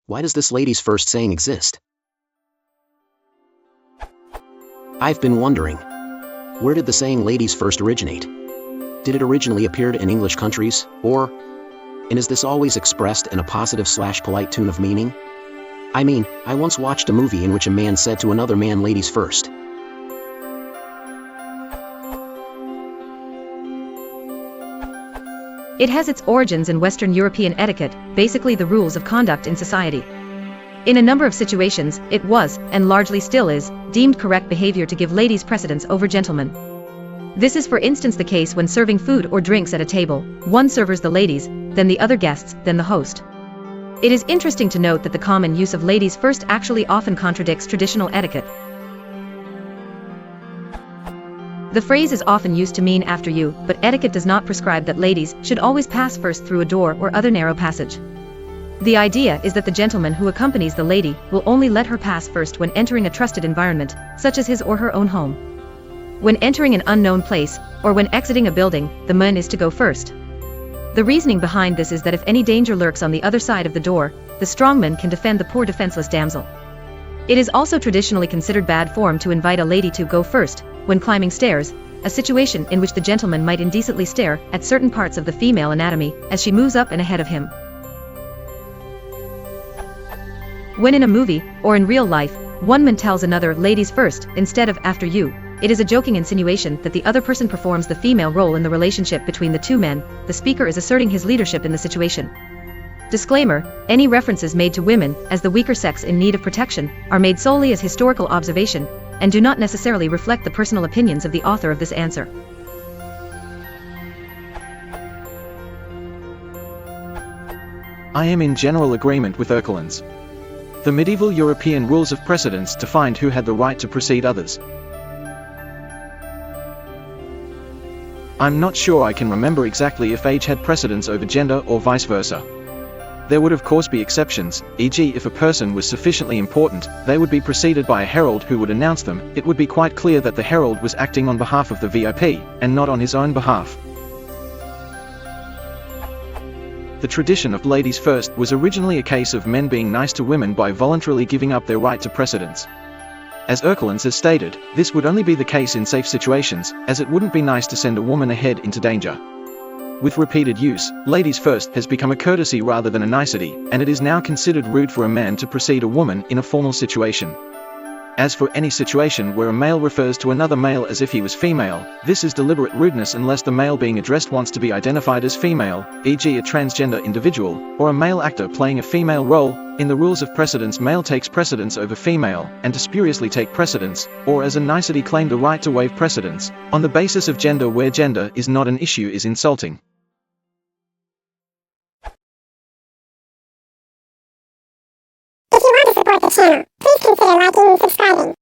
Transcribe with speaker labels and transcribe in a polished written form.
Speaker 1: Why does this ladies first saying exist? I've been wondering, where did the saying ladies first originate? Did it originally appear in English countries, and is this always expressed in a positive/polite tune of meaning? I mean, I once watched a movie in which a man said to another man ladies first.
Speaker 2: It has its origins in Western European etiquette, basically the rules of conduct in society. In a number of situations, it was, and largely still is, deemed correct behavior to give ladies precedence over gentlemen. This is for instance the case when serving food or drinks at a table. One serves the ladies, then the other guests, then the host. It is interesting to note that the common use of ladies first actually often contradicts traditional etiquette. The phrase is often used to mean after you, but etiquette does not prescribe that ladies should always pass first through a door or other narrow passage. The idea is that the gentleman who accompanies the lady will only let her pass first when entering a trusted environment, such as his or her own home. When entering an unknown place, or when exiting a building, the man is to go first. The reasoning behind this is that if any danger lurks on the other side of the door, the strong man can defend the poor defenseless damsel. It is also traditionally considered bad form to invite a lady to go first when climbing stairs, a situation in which the gentleman might indecently stare at certain parts of the female anatomy as she moves up and ahead of him. When in a movie, or in real life, one man tells another ladies first instead of after you, it is a joking insinuation that the other person performs the female role in the relationship between the two men. The speaker is asserting his leadership in the situation. Disclaimer: any references made to women as the weaker sex in need of protection are made solely as historical observation and do not necessarily reflect the personal opinions of the author of this answer.
Speaker 3: I am in general agreement with Erkelen's. The medieval European rules of precedence defined who had the right to precede others. I'm not sure I can remember exactly if age had precedence over gender or vice versa. There would of course be exceptions, e.g. if a person was sufficiently important, they would be preceded by a herald who would announce them. It would be quite clear that the herald was acting on behalf of the VIP, and not on his own behalf. The tradition of ladies first was originally a case of men being nice to women by voluntarily giving up their right to precedence. As Erkelen's has stated, this would only be the case in safe situations, as it wouldn't be nice to send a woman ahead into danger. With repeated use, ladies first has become a courtesy rather than a nicety, and it is now considered rude for a man to precede a woman in a formal situation. As for any situation where a male refers to another male as if he was female, this is deliberate rudeness unless the male being addressed wants to be identified as female, e.g. a transgender individual, or a male actor playing a female role. In the rules of precedence, male takes precedence over female, and to spuriously take precedence, or as a nicety claim the right to waive precedence, on the basis of gender where gender is not an issue is insulting.
Speaker 4: If you want to support the channel, please consider liking and subscribing.